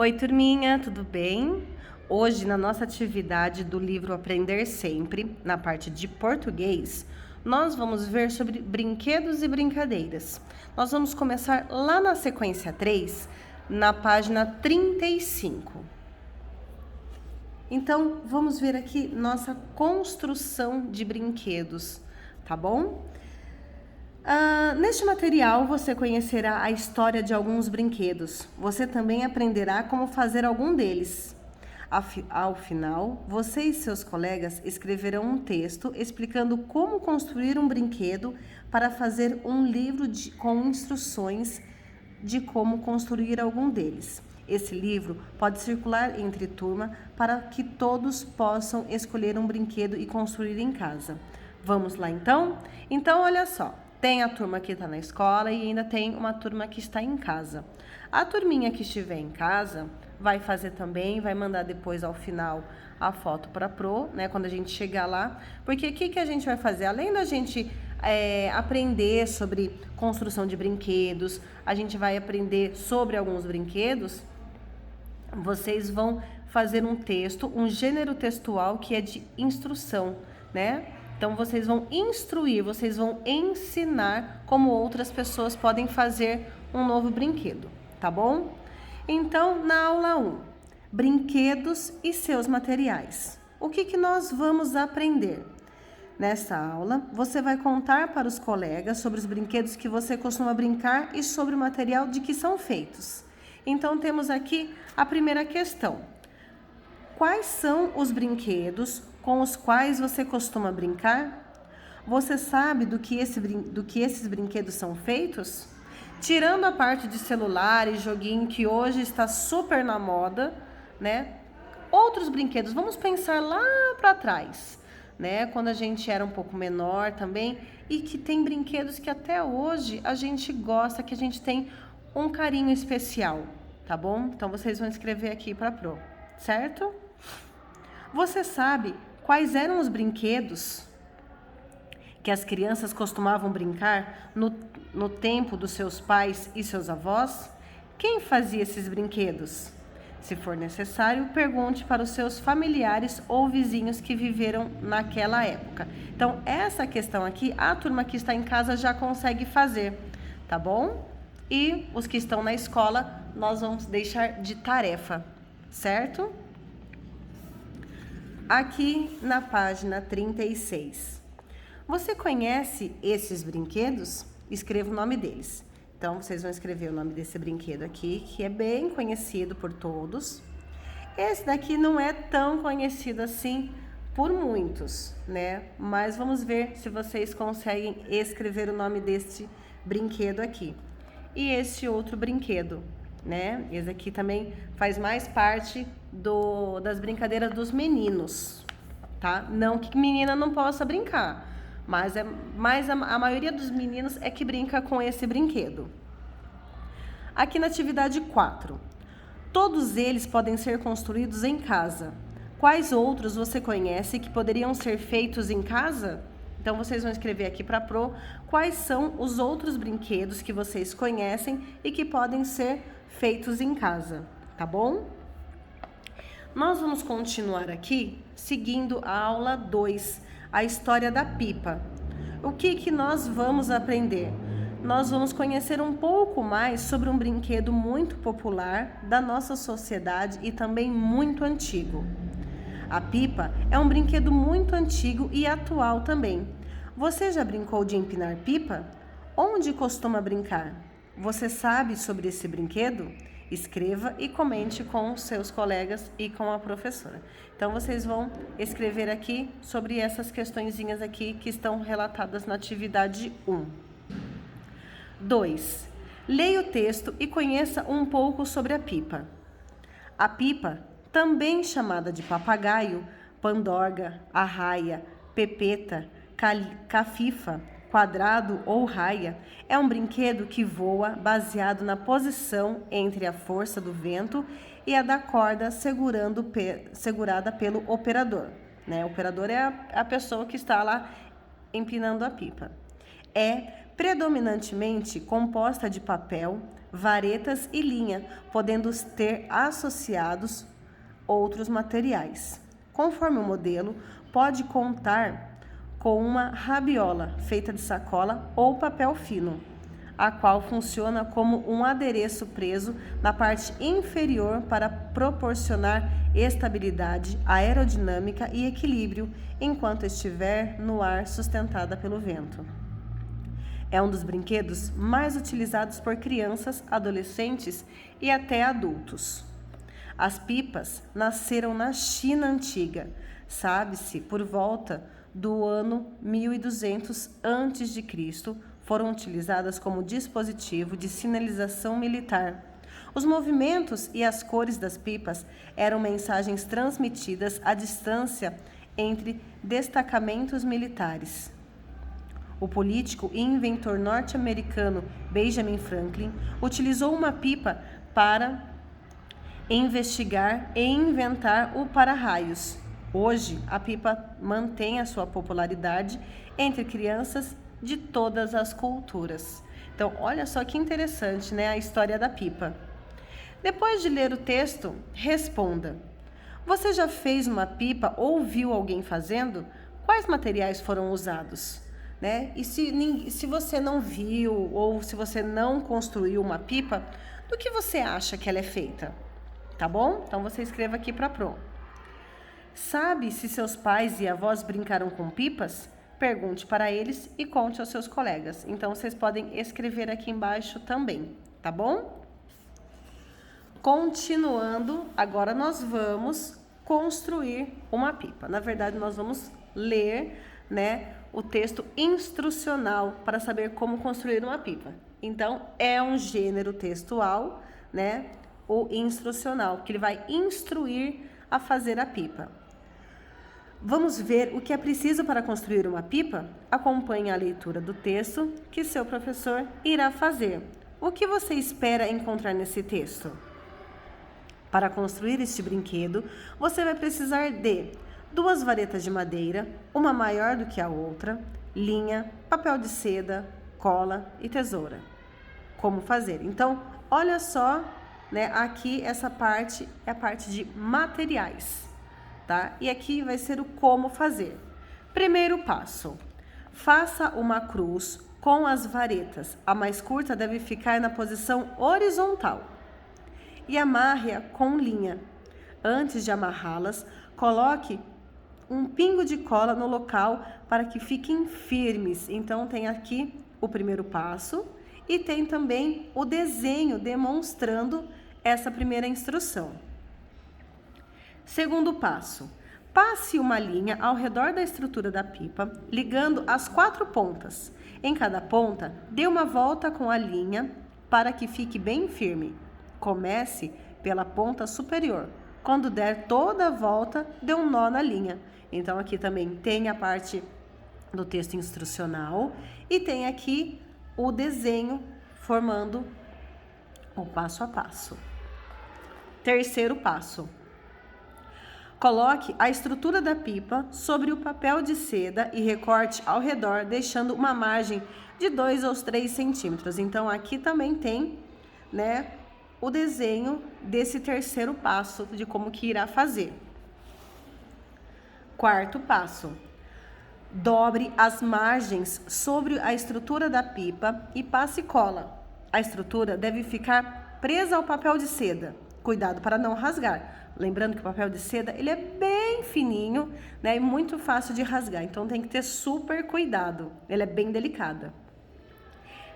Oi, turminha, tudo bem? Hoje, na nossa atividade do livro Aprender Sempre, na parte de português, nós vamos ver sobre brinquedos e brincadeiras. Nós vamos começar lá na sequência 3, na página 35. Então, vamos ver aqui nossa construção de brinquedos, tá bom? Neste material, você conhecerá a história de alguns brinquedos. Você também aprenderá como fazer algum deles. Ao final, você e seus colegas escreverão um texto explicando como construir um brinquedo para fazer um livro com instruções de como construir algum deles. Esse livro pode circular entre turma para que todos possam escolher um brinquedo e construir em casa. Vamos lá então? Então, olha só. Tem a turma que está na escola e ainda tem uma turma que está em casa. A turminha que estiver em casa vai fazer também, vai mandar depois ao final a foto para a Pro, né, quando a gente chegar lá. Porque o que a gente vai fazer? Além da gente aprender sobre construção de brinquedos, a gente vai aprender sobre alguns brinquedos, vocês vão fazer um texto, um gênero textual que é de instrução, né? Então, vocês vão instruir, vocês vão ensinar como outras pessoas podem fazer um novo brinquedo, tá bom? Então, na aula 1, brinquedos e seus materiais. O que nós vamos aprender? Nessa aula, você vai contar para os colegas sobre os brinquedos que você costuma brincar e sobre o material de que são feitos. Então, temos aqui a primeira questão. Quais são os brinquedos com os quais você costuma brincar? Você sabe do que esses brinquedos são feitos? Tirando a parte de celular e joguinho que hoje está super na moda, né? Outros brinquedos, vamos pensar lá para trás, né? Quando a gente era um pouco menor também, e que tem brinquedos que até hoje a gente gosta, que a gente tem um carinho especial, tá bom? Então vocês vão escrever aqui para Pro, certo? Você sabe quais eram os brinquedos que as crianças costumavam brincar no tempo dos seus pais e seus avós? Quem fazia esses brinquedos? Se for necessário, pergunte para os seus familiares ou vizinhos que viveram naquela época. Então, essa questão aqui, a turma que está em casa já consegue fazer, tá bom? E os que estão na escola, nós vamos deixar de tarefa, certo? Aqui na página 36. Você conhece esses brinquedos? Escreva o nome deles. Então, vocês vão escrever o nome desse brinquedo aqui, que é bem conhecido por todos. Esse daqui não é tão conhecido assim por muitos, né? Mas vamos ver se vocês conseguem escrever o nome desse brinquedo aqui. E esse outro brinquedo, né? Esse aqui também faz mais parte das brincadeiras dos meninos, tá? Não que menina não possa brincar, mas a maioria dos meninos é que brinca com esse brinquedo. Aqui na atividade 4. Todos eles podem ser construídos em casa. Quais outros você conhece que poderiam ser feitos em casa? Então, vocês vão escrever aqui para a Pro quais são os outros brinquedos que vocês conhecem e que podem ser feitos em casa, tá bom? Nós vamos continuar aqui, seguindo a aula 2, a história da pipa. O que nós vamos aprender? Nós vamos conhecer um pouco mais sobre um brinquedo muito popular da nossa sociedade e também muito antigo. A pipa é um brinquedo muito antigo e atual também. Você já brincou de empinar pipa? Onde costuma brincar? Você sabe sobre esse brinquedo? Escreva e comente com seus colegas e com a professora. Então, vocês vão escrever aqui sobre essas questõezinhas aqui que estão relatadas na atividade 1. 2. Leia o texto e conheça um pouco sobre a pipa. A pipa, também chamada de papagaio, pandorga, arraia, pepeta, cafifa, quadrado ou raia, é um brinquedo que voa baseado na posição entre a força do vento e a da corda segurada pelo operador, né? O operador é a pessoa que está lá empinando a pipa. É predominantemente composta de papel, varetas e linha, podendo ter associados outros materiais. Conforme o modelo, pode contar com uma rabiola feita de sacola ou papel fino, a qual funciona como um adereço preso na parte inferior para proporcionar estabilidade aerodinâmica e equilíbrio enquanto estiver no ar sustentada pelo vento. É um dos brinquedos mais utilizados por crianças, adolescentes e até adultos. As pipas nasceram na China antiga, sabe-se por volta do ano 1200 a.C., foram utilizadas como dispositivo de sinalização militar. Os movimentos e as cores das pipas eram mensagens transmitidas à distância entre destacamentos militares. O político e inventor norte-americano Benjamin Franklin utilizou uma pipa para investigar e inventar o para-raios. Hoje, a pipa mantém a sua popularidade entre crianças de todas as culturas. Então, olha só que interessante, né, a história da pipa. Depois de ler o texto, responda: você já fez uma pipa ou viu alguém fazendo? Quais materiais foram usados? Né? E se você não viu ou se você não construiu uma pipa, do que você acha que ela é feita? Tá bom? Então você escreva aqui para a Pro. Sabe se seus pais e avós brincaram com pipas? Pergunte para eles e conte aos seus colegas. Então vocês podem escrever aqui embaixo também, tá bom? Continuando, agora nós vamos construir uma pipa. Na verdade, nós vamos ler, né, o texto instrucional para saber como construir uma pipa. Então, é um gênero textual, né, o instrucional, que ele vai instruir a fazer a pipa. Vamos ver o que é preciso para construir uma pipa? Acompanhe a leitura do texto que seu professor irá fazer. O que você espera encontrar nesse texto? Para construir este brinquedo, você vai precisar de 2 varetas de madeira, uma maior do que a outra, linha, papel de seda, cola e tesoura. Como fazer? Então, olha só, né, aqui essa parte é a parte de materiais, tá? E aqui vai ser o como fazer. Primeiro passo: faça uma cruz com as varetas. A mais curta deve ficar na posição horizontal e amarre-a com linha. Antes de amarrá-las, coloque um pingo de cola no local para que fiquem firmes. Então, tem aqui o primeiro passo e tem também o desenho demonstrando essa primeira instrução. Segundo passo: passe uma linha ao redor da estrutura da pipa, ligando as 4 pontas. Em cada ponta, dê uma volta com a linha para que fique bem firme. Comece pela ponta superior. Quando der toda a volta, dê um nó na linha. Então, aqui também tem a parte do texto instrucional e tem aqui o desenho formando o passo a passo. Terceiro passo: coloque a estrutura da pipa sobre o papel de seda e recorte ao redor, deixando uma margem de 2 ou 3 centímetros. Então, aqui também tem, né, o desenho desse terceiro passo de como que irá fazer. Quarto passo: dobre as margens sobre a estrutura da pipa e passe cola. A estrutura deve ficar presa ao papel de seda. Cuidado para não rasgar. Lembrando que o papel de seda, ele é bem fininho, né, e muito fácil de rasgar. Então tem que ter super cuidado. Ele é bem delicado.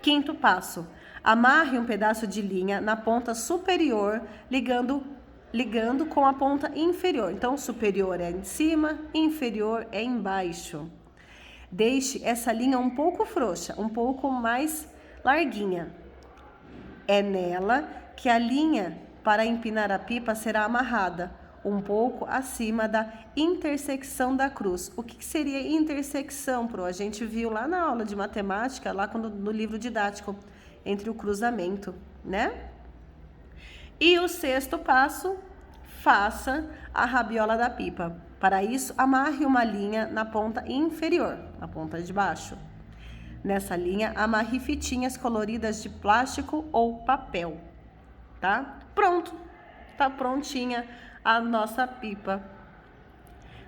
Quinto passo: amarre um pedaço de linha na ponta superior, ligando com a ponta inferior. Então, superior é em cima, inferior é embaixo. Deixe essa linha um pouco frouxa, um pouco mais larguinha. É nela que a linha para empinar a pipa será amarrada, um pouco acima da intersecção da cruz. O que seria intersecção, Pro? A gente viu lá na aula de matemática, lá no livro didático, entre o cruzamento, né? E o sexto passo: faça a rabiola da pipa. Para isso, amarre uma linha na ponta inferior, na ponta de baixo. nessa linha, amarre fitinhas coloridas de plástico ou papel, tá? Pronto, tá prontinha a nossa pipa.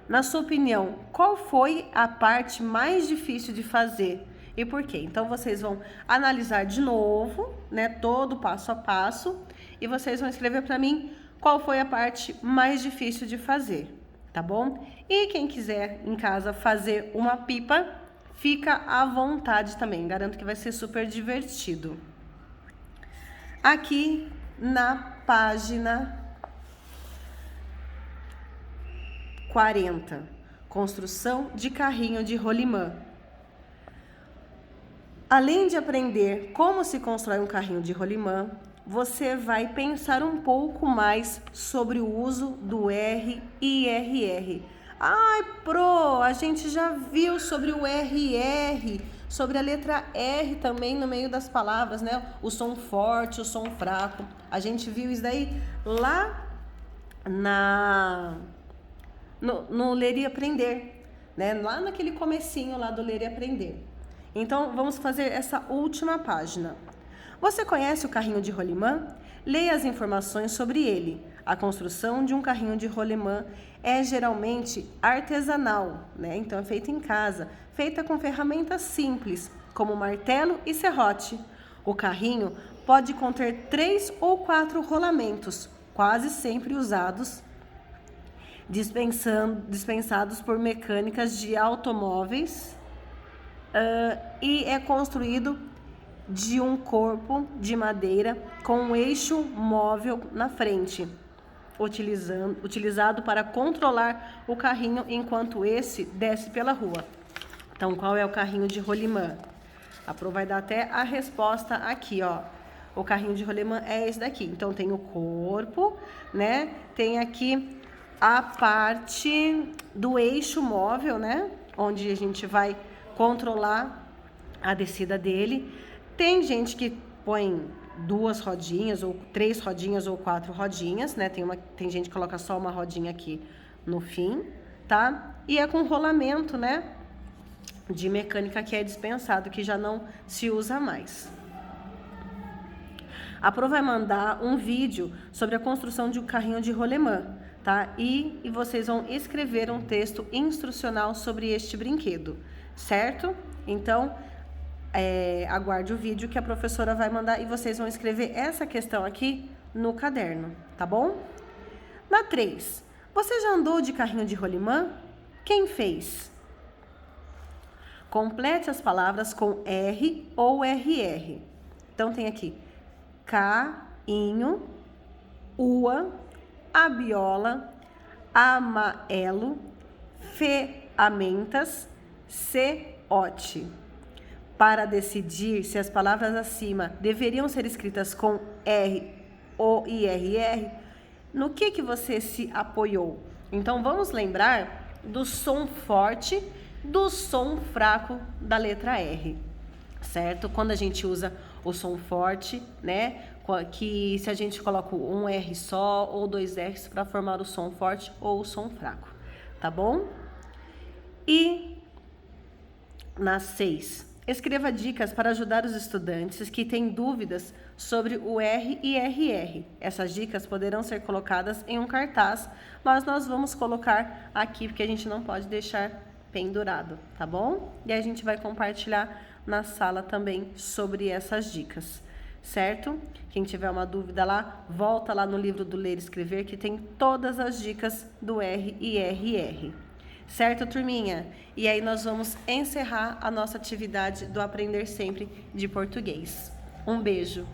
Na sua opinião, qual foi a parte mais difícil de fazer e por quê? Então, vocês vão analisar de novo, né, todo passo a passo, e vocês vão escrever para mim qual foi a parte mais difícil de fazer, tá bom? E quem quiser em casa fazer uma pipa, fica à vontade também, garanto que vai ser super divertido. Aqui na página 40, construção de carrinho de rolimã. Além de aprender como se constrói um carrinho de rolimã, você vai pensar um pouco mais sobre o uso do R e RR. Ai, Pro, a gente já viu sobre o RR, sobre a letra R também no meio das palavras, né? O som forte, o som fraco. A gente viu isso daí lá no Ler e Aprender, né? Lá naquele comecinho lá do Ler e Aprender. Então, vamos fazer essa última página. Você conhece o carrinho de rolimã? Leia as informações sobre ele. A construção de um carrinho de rolimã é geralmente artesanal, né? Então, é feita em casa, feita com ferramentas simples, como martelo e serrote. O carrinho pode conter 3 ou 4 rolamentos, quase sempre usados, dispensados por mecânicas de automóveis, e é construído de um corpo de madeira com um eixo móvel na frente, utilizado para controlar o carrinho enquanto esse desce pela rua. Então, qual é o carrinho de rolimã? A Pro vai dar até a resposta aqui, ó. O carrinho de rolimã é esse daqui. Então, tem o corpo, né? Tem aqui a parte do eixo móvel, né? Onde a gente vai controlar a descida dele. Tem gente que põe 2 rodinhas, ou 3 rodinhas, ou 4 rodinhas, né? Tem gente que coloca só uma rodinha aqui no fim, tá? E é com rolamento, né? De mecânica que é dispensado, que já não se usa mais. A Pro vai mandar um vídeo sobre a construção de um carrinho de rolimã, tá? E vocês vão escrever um texto instrucional sobre este brinquedo, certo? Então, aguarde o vídeo que a professora vai mandar e vocês vão escrever essa questão aqui no caderno, tá bom? Na 3, você já andou de carrinho de rolimã? Quem fez? Complete as palavras com R ou RR. Então, tem aqui cainho, ua, abiola, amaelo, ferramentas, ceote. Para decidir se as palavras acima deveriam ser escritas com R ou IRR, no que você se apoiou? Então, vamos lembrar do som forte, do som fraco da letra R, certo? Quando a gente usa o som forte, né? Que se a gente coloca um R só ou 2 R's para formar o som forte ou o som fraco, tá bom? E na 6, escreva dicas para ajudar os estudantes que têm dúvidas sobre o R e RR. Essas dicas poderão ser colocadas em um cartaz, mas nós vamos colocar aqui porque a gente não pode deixar pendurado, tá bom? E a gente vai compartilhar na sala também sobre essas dicas, certo? Quem tiver uma dúvida lá, volta lá no livro do Ler e Escrever que tem todas as dicas do R e RR. Certo, turminha? E aí nós vamos encerrar a nossa atividade do Aprender Sempre de Português. Um beijo!